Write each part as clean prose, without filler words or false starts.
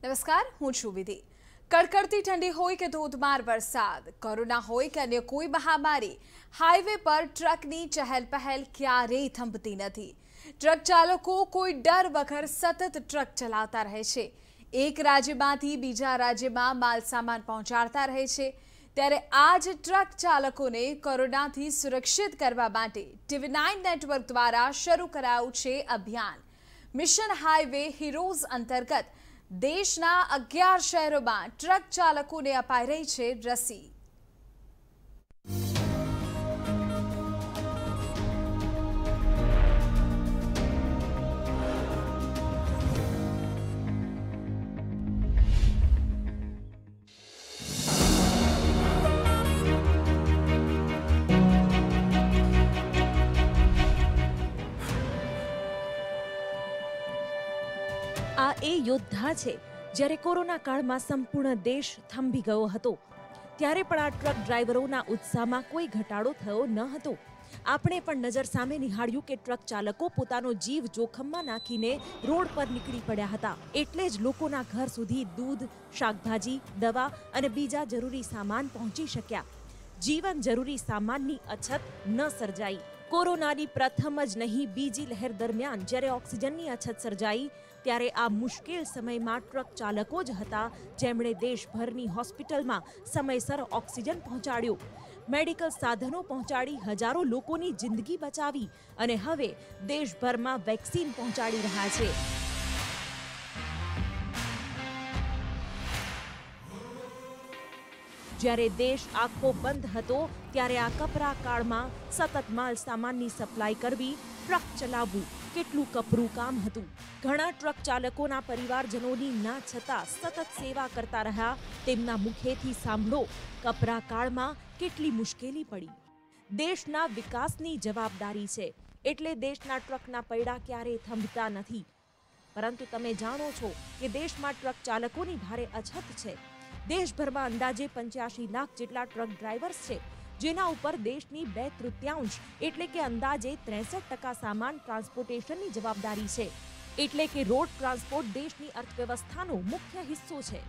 નમસ્કાર, હું છું વિધિ। કડકડતી ઠંડી હોય કે ધોધમાર વરસાદ, કોરોના હોય કે અન્ય કોઈ મહામારી, હાઈવે પર ટ્રકની ચહેલપહેલ ક્યારેય થંભતી નથી। ટ્રક ચાલકો કોઈ ડર વગર સતત ટ્રક ચલાવતા રહે છે। એક રાજ્યમાંથી બીજા રાજ્યમાં માલ સામાન પહોંચાડતા રહે છે। ત્યારે આ જ ટ્રક ચાલકોને કોરોનાથી સુરક્ષિત કરવા માટે TV9 નેટવર્ક દ્વારા શરૂ કરાયું છે અભિયાન। મિશન હાઈવે હીરોઝ અંતર્ગત દેશના 11 શહેરોમાં ટ્રક ચાલકોને અપાઈ રહી છે રસી। આ એ યોદ્ધા છે જ્યારે કોરોના કાળમાં સંપૂર્ણ દેશ થંભી ગયો હતો ત્યારે પણ આ ટ્રક ડ્રાઈવરોના ઉત્સાહમાં કોઈ ઘટાડો થયો ન હતો। આપણે પણ નજર સામે નિહાળ્યું કે ટ્રક ચાલકો પોતાનો જીવ જોખમમાં નાખીને રોડ પર નીકળી પડ્યા હતા। એટલે જ લોકોના ઘર સુધી દૂધ, શાકભાજી, દવા અને બીજા જરૂરી સામાન પહોંચી શક્યા। જીવન જરૂરી સામાનની અછત ન સર્જાઈ। કોરોનાની પ્રથમ જ નહીં બીજી લહેર દરમિયાન જ્યારે ઓક્સિજનની અછત સર્જાઈ ત્યારે આ મુશ્કેલ સમયમાં ટ્રક ચાલકો જ હતા જેમણે દેશભરની હોસ્પિટલમાં સમયસર ઓક્સિજન પહોંચાડ્યો, મેડિકલ સાધનો પહોંચાડી હજારો લોકોની જિંદગી બચાવી અને હવે દેશભરમાં વેક્સિન પહોંચાડી રહ્યા છે। જ્યારે દેશ આખો બંધ હતો ત્યારે આ કપરા કાળમાં સતત માલ સામાનની સપ્લાય કરવી, ટ્રક ચલાવવું કેટલું કપરું કામ હતું। ઘણા ટ્રક ચાલકોના પરિવારજનોની ના છતાં સતત સેવા કરતા રહ્યા। તેમના મુખેથી સાંભળો કપરા કાળમાં કેટલી મુશ્કેલી પડી। દેશના વિકાસની જવાબદારી છે એટલે દેશના ટ્રકના પૈડા ક્યારેય થંભતા નથી। પરંતુ તમે જાણો છો કે દેશમાં ટ્રક ચાલકોની ભારે અછત છે। દેશભરમાં અંદાજે 85 લાખ જેટલા ટ્રક ડ્રાઈવર્સ છે જેના ઉપર દેશની 2/3 એટલે કે અંદાજે 63% સામાન ટ્રાન્સપોર્ટેશનની જવાબદારી છે। એટલે કે રોડ ટ્રાન્સપોર્ટ દેશની અર્થવ્યવસ્થાનો મુખ્ય હિસ્સો છે।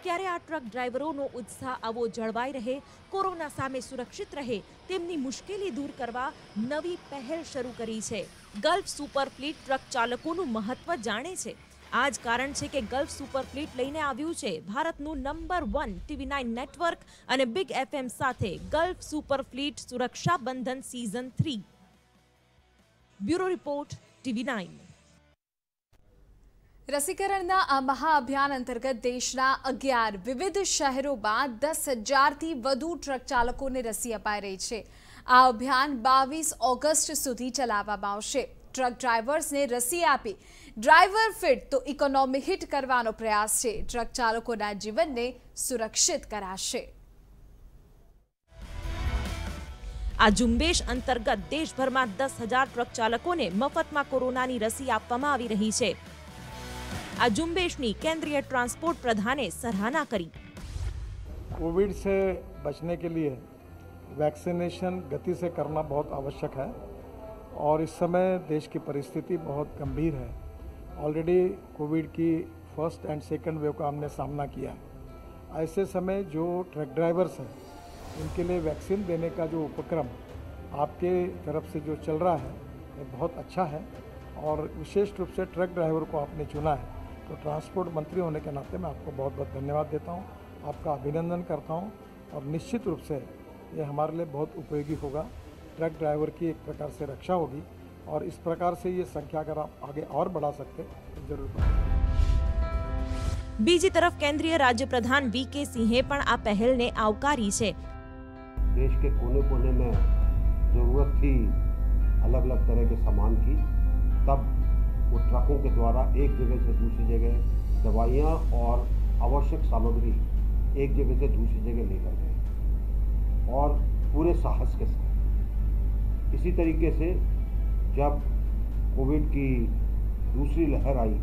ત્યારે આ ટ્રક ડ્રાઈવરોનો ઉત્સાહ આવો જળવાઈ રહે, કોરોના સામે સુરક્ષિત રહે તેમની મુશ્કેલી દૂર કરવા નવી પહેલ શરૂ કરી છે। ગલ્ફ સુપર ફ્લીટ ટ્રક ચાલકોનું મહત્વ જાણે છે। આ જ કારણ છે કે ગલ્ફ સુપર ફ્લીટ લઈને આવ્યું છે ભારતનું નંબર 1 TV9 નેટવર્ક અને બિગ FM સાથે ગલ્ફ સુપર ફ્લીટ સુરક્ષા બંધન સીઝન 3। Bureau report TV9। રસીકરણના આ મહાઅભિયાન અંતર્ગત દેશના 11 વિવિધ શહેરોમાં 10,000થી વધુ ટ્રક ચાલકોને રસી અપાઈ રહી છે। આ અભિયાન 22 ઓગસ્ટ સુધી ચલાવવામાં આવશે। ટ્રક ડ્રાઈવર્સને રસી આપી ડ્રાઈવર ફિટ તો ઇકોનોમી હિટ કરવાનો પ્રયાસ છે। ટ્રક ચાલકોના જીવનને સુરક્ષિત કરાશે। આ ઝુંબેશ અંતર્ગત દેશભરમાં 10,000 ટ્રક ચાલકોને મફતમાં કોરોનાની રસી આપવામાં આવી રહી છે। આ ઝુંબેશની કેન્દ્રીય ટ્રાન્સपोर्ट प्रधाने सराहना करी। कोविड से बचने के लिए वैक्सीनेशन गति से करना बहुत आवश्यक है और इस समय देश की परिस्थिति बहुत गंभीर है। ऑलरेडी कोविड की फर्स्ट एंड सेकंड वेव का हमने सामना किया है। ऐसे समय जो ट्रक ड्राइवर्स हैं उनके लिए वैक्सीन देने का जो उपक्रम आपके तरफ से जो चल रहा है ये बहुत अच्छा है और विशेष रूप से ट्रक ड्राइवर को आपने चुना है तो ट्रांसपोर्ट मंत्री होने के नाते मैं आपको बहुत बहुत धन्यवाद देता हूँ, आपका अभिनंदन करता हूँ और निश्चित रूप से ये हमारे लिए बहुत उपयोगी होगा। ट्रक ड्राइवर की एक प्रकार से रक्षा होगी और इस प्रकार से ये संख्या अगर आप आगे और बढ़ा सकते तो जरूर। બીજી તરફ કેન્દ્રીય રાજ્ય પ્રધાન વીકે સિંહે પણ આ પહેલને આવકારી છે। देश के कोने कोने में जरूरत थी अलग अलग तरह के सामान की, तब वो ट्रकों के द्वारा एक जगह से दूसरी जगह दवाइयाँ और आवश्यक सामग्री एक जगह से दूसरी जगह लेकर गए और पूरे साहस के साथ। इसी तरीके से जब कोविड की दूसरी लहर आई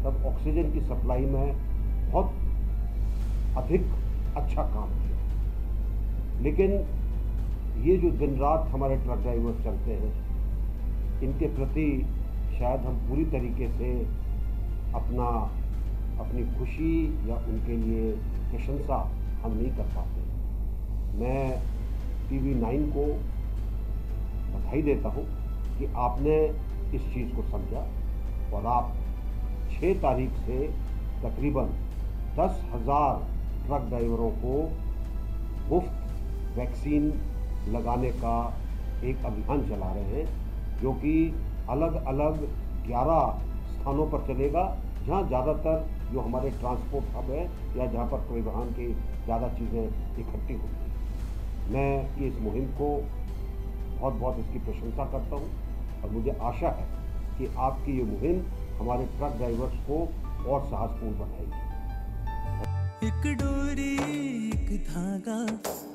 तब ऑक्सीजन की सप्लाई में बहुत अधिक अच्छा काम किया। लेकिन ये जो दिन रात हमारे ट्रक ड्राइवर्स चलते हैं इनके प्रति शायद हम पूरी तरीके से अपनी खुशी या उनके लिए प्रशंसा हम नहीं कर पाते। मैं TV9 को बधाई देता हूँ कि आपने इस चीज़ को समझा और आप 6 तारीख से तकरीबन 10,000 ट्रक ड्राइवरों को मुफ्त वैक्सीन लगाने का एक अभियान चला रहे हैं, जो कि अलग अलग 11 स्थानों पर चलेगा, जहां ज़्यादातर जो हमारे ट्रांसपोर्ट हब है या जहां पर परिवहन की ज़्यादा चीज़ें इकट्ठी होती हैं। मैं इस मुहिम को बहुत इसकी प्रशंसा करता हूं और मुझे आशा है कि आपकी ये मुहिम हमारे ट्रक ड्राइवर्स को और साहसपूर्ण बनाएगी। एक डोरी एक धागा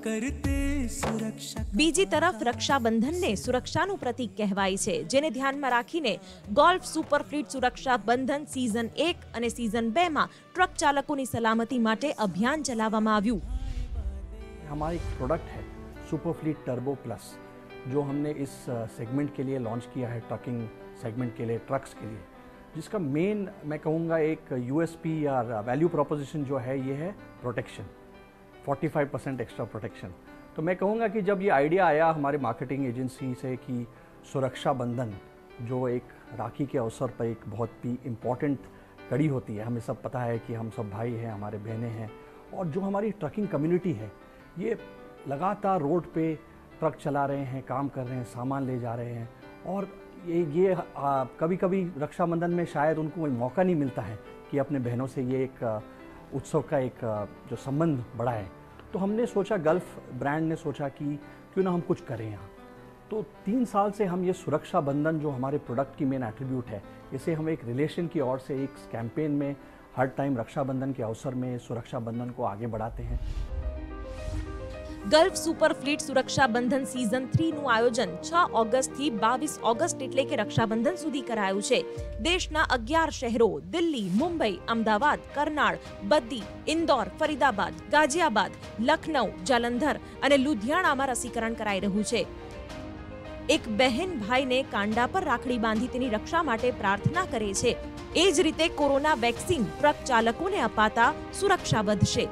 करते सुरक्षा। બીજી તરફ રક્ષાબંધનને સુરક્ષાનું પ્રતીક કહેવાય છે, જેને ધ્યાનમાં રાખીને ગોલ્ફ સુપર ફ્લીટ સુરક્ષા બંધન सीजन 1 અને सीजन 2 માં ટ્રક ચાલકોની સલામતી માટે અભિયાન ચલાવવામાં આવ્યું। हमारा एक प्रोडक्ट है सुपर फ्लीट टर्बो प्लस, जो हमने इस सेगमेंट के लिए लॉन्च किया है, ट्रकिंग सेगमेंट के लिए, ट्रक्स के लिए, जिसका मेन मैं कहूँगा एक USP या वैल्यू प्रोपोजिशन जो है ये है प्रोटेक्शन, 45% एक्स्ट्रा प्रोटेक्शन। तो मैं कहूँगा कि जब ये आइडिया आया हमारे मार्केटिंग एजेंसी से कि सुरक्षा बंधन जो एक राखी के अवसर पर एक बहुत ही इम्पॉर्टेंट कड़ी होती है, हमें सब पता है कि हम सब भाई हैं, हमारे बहनें हैं, और जो हमारी ट्रकिंग कम्युनिटी है ये लगातार रोड पे ट्रक चला रहे हैं, काम कर रहे हैं, सामान ले जा रहे हैं, और ये कभी कभी रक्षाबंधन में शायद उनको कोई मौका नहीं मिलता है कि अपने बहनों से ये एक उत्सव का एक जो संबंध बढ़ाए। तो हमने सोचा, गल्फ ब्रांड ने सोचा कि क्यों ना हम कुछ करें यहाँ। तो 3 साल से हम ये सुरक्षा बंधन जो हमारे प्रोडक्ट की मेन एट्रीब्यूट है, इसे हम एक रिलेशन की ओर से एक कैंपेन में हर टाइम रक्षाबंधन के अवसर में सुरक्षा बंधन को आगे बढ़ाते हैं। ગલ્ફ સુપર ફ્લીટ સુરક્ષા બંધન सीजन 3 નું આયોજન 6 ઓગસ્ટ થી 22 ઓગસ્ટ એટલે કે રક્ષાબંધન સુધી કરાયું છે। દેશના 11 શહેરો દિલ્હી, મુંબઈ, અમદાવાદ, કરનાળ, બદ્દી, ઇન્દોર, ફરીદાબાદ, ગાઝિયાબાદ, લખનઉ, જાલંધર અને લુધિયાણામાં રસીકરણ કરાઈ રહ્યું છે। એક બહેન ભાઈને કાંડા પર રાખડી બાંધી તેની રક્ષા માટે પ્રાર્થના કરે છે। એ જ રીતે કોરોના વેક્સિન ટ્રક ચાલકોને અપાતા સુરક્ષા વધશે।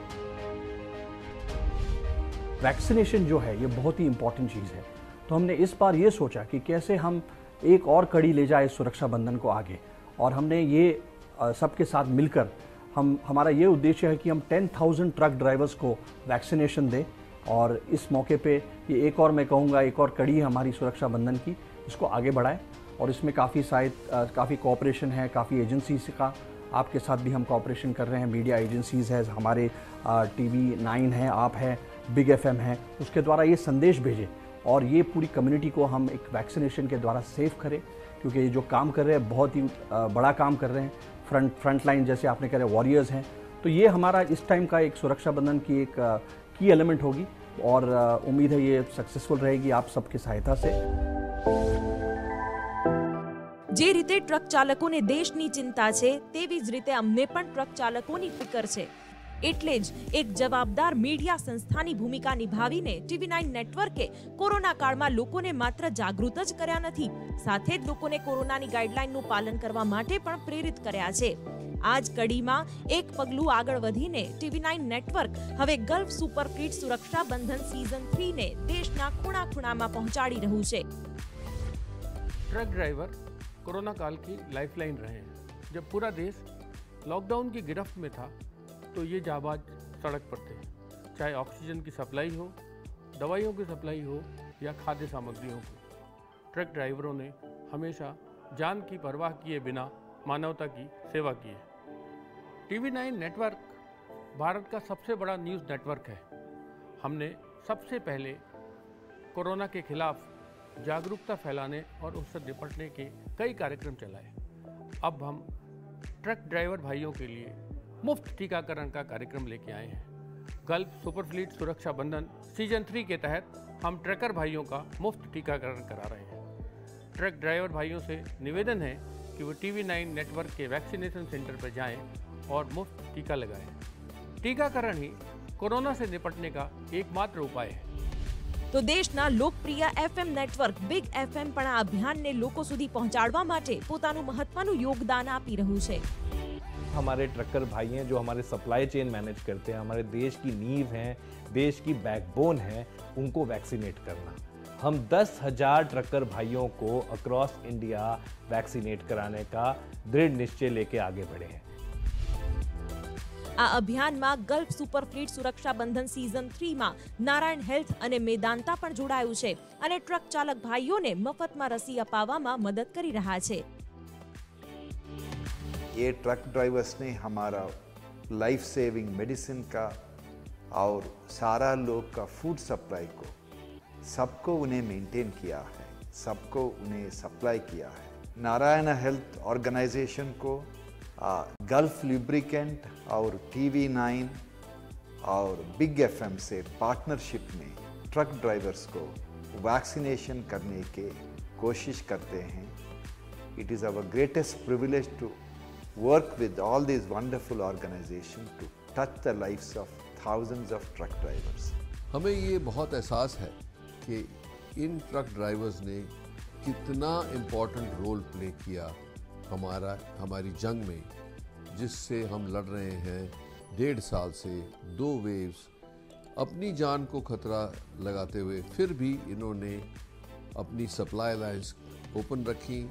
वैक्सीनेशन जो है ये बहुत ही इम्पॉर्टेंट चीज़ है, तो हमने इस बार ये सोचा कि कैसे हम एक और कड़ी ले जाए सुरक्षा बंधन को आगे, और हमने ये सबके साथ मिलकर हमारा ये उद्देश्य है कि हम 10,000 ट्रक ड्राइवर्स को वैक्सीनेशन दें, और इस मौके पे ये एक और मैं कहूँगा एक और कड़ी है हमारी सुरक्षा बंधन की, इसको आगे बढ़ाएं। और इसमें काफ़ी कोऑपरेशन है, काफ़ी एजेंसीज का आपके साथ भी हम कोऑपरेशन कर रहे हैं, मीडिया एजेंसीज़ है, हमारे TV9 है, आप है, बिग FM है, उसके द्वारा ये संदेश भेजें और ये पूरी कम्युनिटी को हम एक वैक्सीनेशन के द्वारा सेव करें, क्योंकि ये जो काम कर रहे हैं बहुत ही बड़ा काम कर रहे हैं, फ्रंट लाइन जैसे आपने कह रहे वॉरियर्स हैं। तो ये हमारा इस टाइम का एक सुरक्षा बंधन की एक की एलिमेंट होगी, और उम्मीद है ये सक्सेसफुल रहेगी आप सबकी सहायता से। જે રીતે ટ્રક ચાલકોને દેશની ચિંતા છે, તેવી જ રીતે અમને પણ ટ્રક ચાલકોની ફિકર છે। એટલે જ એક જવાબદાર મીડિયા સંસ્થાની ભૂમિકા નિભાવીને TV9 નેટવર્કે કોરોના કાળમાં લોકોને માત્ર જાગૃત જ કર્યા નથી, સાથે જ લોકોને કોરોનાની ગાઈડલાઈનનું પાલન કરવા માટે પણ પ્રેરિત કર્યા છે। આ જ કડીમાં એક પગલું આગળ વધીને TV9 નેટવર્ક હવે ગલ્ફ સુપર ફ્લીટ સુરક્ષા બંધન सीजन 3 ને દેશના ખૂણા-ખૂણામાં પહોંચાડી રહ્યું છે। ट्रक ड्राइवर कोरोना काल की लाइफलाइन रहे हैं। जब पूरा देश लॉकडाउन की गिरफ्त में था तो ये जाबाज सड़क पर थे, चाहे ऑक्सीजन की सप्लाई हो, दवाइयों की सप्लाई हो या खाद्य सामग्रियों की। ट्रक ड्राइवरों ने हमेशा जान की परवाह किए बिना मानवता की सेवा की है। TV9 नेटवर्क भारत का सबसे बड़ा न्यूज़ नेटवर्क है। हमने सबसे पहले कोरोना के खिलाफ जागरूकता फैलाने और उससे निपटने के कई कार्यक्रम चलाए। अब हम ट्रक ड्राइवर भाइयों के लिए मुफ्त टीकाकरण का कार्यक्रम लेके आए हैं। गल्फ सुपर फ्लीट सुरक्षा बंधन सीजन 3 के तहत हम ट्रकर भाइयों का मुफ्त टीकाकरण करा रहे हैं। ट्रक ड्राइवर भाइयों से निवेदन है कि वो TV9 नेटवर्क के वैक्सीनेशन सेंटर पर जाएं और मुफ्त टीका लगाएं। टीकाकरण ही कोरोना से निपटने का एकमात्र उपाय है। તો દેશના લોકપ્રિય FM નેટવર્ક બિગ FM પણ આ અભિયાનને લોકો સુધી પહોંચાડવા માટે પોતાનું મહત્વનું યોગદાન આપી રહ્યું છે। हमारे ट्रकर भाई हैं जो हमारे सप्लाई चेन मैनेज करते हैं, हमारे देश की नींव हैं, देश की बैकबोन है, उनको वैक्सीनेट करना। हम 10,000 ट्रकर भाइयों को अक्रॉस इंडिया वैक्सीनेट कराने का दृढ़ निश्चय लेके आगे बढ़े हैं। આ અભિયાનમાં ગલ્ફ સુપરફ્લીટ સુરક્ષા બંધન સીઝન 3 માં નારાયણ હેલ્થ અને મેદાંતા પણ જોડાયું છે અને ટ્રક ચાલક ભાઈઓને મફતમાં રસી અપાવવામાં મદદ કરી રહ્યા છે। ये ट्रक ड्राइवर्स ने हमारा लाइफ सेविंग मेडिसिन का और सारा लोग का फूड सप्लाई को सबको उन्हें मेंटेन किया है, सबको उन्हें सप्लाई किया है। नारायण हेल्थ ऑर्गेनाइजेशन को गल्फ लुब्रिकेंट और TV9 और बिग FM से पार्टनरशिप में ट्रक ड्राइवर्स को वैक्सीनेशन करने के कोशिश करते हैं। It is our greatest privilege to work with all these wonderful organizations to touch the lives of thousands of truck drivers. हमें ये बहुत एहसास है कि इन ट्रक ड्राइवर्स ने कितना इम्पोर्टेंट रोल प्ले किया हमारी जंग में, जिससे हम लड़ रहे हैं 1.5 साल से, 2 वेव्स, अपनी जान को खतरा लगाते हुए फिर भी इन्होंने अपनी सप्लाई लाइन्स ओपन रखी,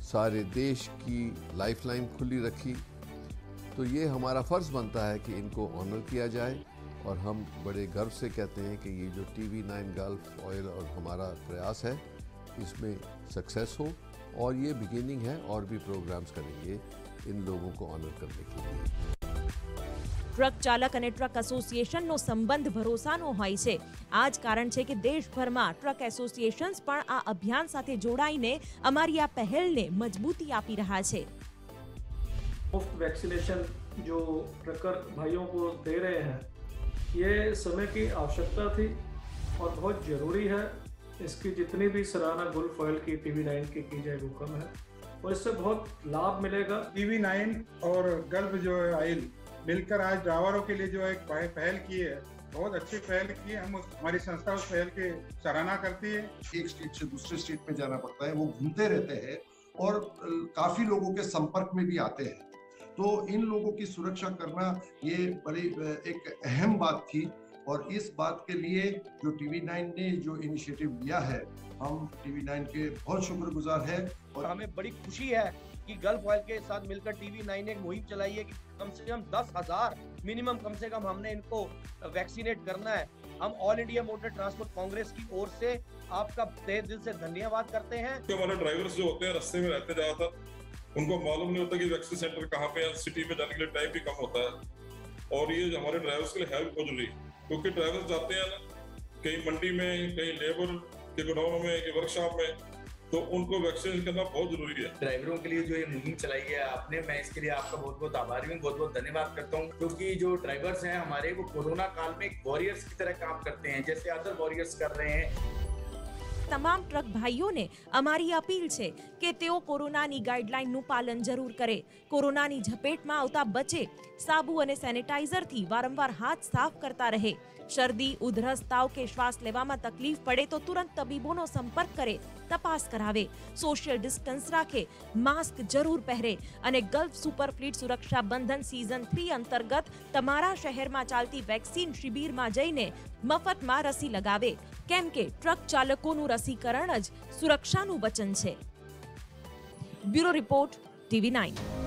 सारे देश की लाइफलाइन खुली रखी। तो ये हमारा फ़र्ज़ बनता है कि इनको ऑनर किया जाए और हम बड़े गर्व से कहते हैं कि ये जो TV9 गल्फ ऑयल और हमारा प्रयास है इसमें सक्सेस हो और ये बिगिनिंग है, और भी प्रोग्राम्स करेंगे इन लोगों को ऑनर करने के लिए। ટ્રક ચાલક અને ટ્રક એસોસિએશનનો સંબંધ ભરોસાનો હોય છે। આ જ કારણ છે કે દેશભરમાં ટ્રક એસોસિએશન્સ પણ આ અભિયાન સાથે જોડાઈને અમારી આ પહેલને મજબૂતી આપી રહ્યા છે। मुफ्त वैक्सीनेशन जो ट्रकर भाइयों को दे रहे हैं, ये समय की आवश्यकता थी और बहुत ज़रूरी है। इसकी जितनी भी सराहना गल्फ ऑयल की TV9 की जाए वो कम है और इससे बहुत लाभ मिलेगा। TV9 और गल्फ जो है ऑयल मिलकर आज ड्राइवरों के लिए जो एक पहल की है, बहुत अच्छी पहल की है। हमारी संस्था उस पहल की सराहना करती है। एक स्टेट से दूसरे स्टेट में जाना पड़ता है, वो घूमते रहते हैं और काफी लोगों के संपर्क में भी आते हैं, तो इन लोगों की सुरक्षा करना ये बड़ी एक अहम बात थी। और इस बात के लिए जो TV9 ने जो इनिशिएटिव लिया है, हम TV9 के बहुत शुक्रगुजार है। और हमें बड़ी खुशी है कि गल्फ ऑयल के साथ मिलकर TV9 ने एक मुहिम चलाई है कि कम से कम 10,000 मिनिमम कम से कम हमने इनको वैक्सीनेट करना है। हम all India motor transport Congress की ओर से आपका तहे दिल से धन्यवाद करते हैं। हमारे ड्राइवर्स जो होते हैं रास्ते में रहते ज्यादातर, उनको मालूम नहीं होता कि वैक्सीन सेंटर कहाँ पे है, सिटी में जाने के लिए टाइम भी कम होता है और ये हमारे ड्राइवर्स के लिए है भी बहुत जरूरी, क्योंकि ड्राइवर्स जाते हैं ना कहीं मंडी में, कहीं लेबर के गोडाउन में, कहीं वर्कशॉप में, तो उनको वैक्सीनेशन करना बहुत जरूरी है। ड्राइवरों के लिए जो ये मुहिम चलाई है आपने, मैं इसके लिए आपका बहुत बहुत आभारी हूँ, बहुत बहुत धन्यवाद करता हूँ, क्योंकि जो ड्राइवर्स हैं हमारे वो कोरोना काल में एक वॉरियर्स की तरह काम करते हैं, जैसे अदर वॉरियर्स कर रहे हैं। તમામ ટ્રક ભાઈઓને અમારી અપીલ છે કે તેઓ કોરોનાની ગાઈડલાઈનનું પાલન જરૂર કરે, કોરોનાની ઝપેટમાં આવતા બચે, સાબુ અને સેનેટાઈઝરથી વારંવાર હાથ સાફ કરતા રહે, શરદી, ઉધરસ, તાવ કે શ્વાસ લેવામાં તકલીફ પડે તો તુરંત તબીબોનો સંપર્ક કરે, તપાસ કરાવે, સોશિયલ ડિસ્ટન્સ રાખે, માસ્ક જરૂર પહેરે અને ગલ્ફ સુપરફ્લીટ સુરક્ષા બંધન સીઝન 3 અંતર્ગત તમારા શહેરમાં ચાલતી વેક્સિન શિબિરમાં જઈને મફતમાં રસી લગાવે, કેમ કે ટ્રક ચાલકોનું રસીકરણ જ સુરક્ષાનું વચન છે। Bureau report TV9।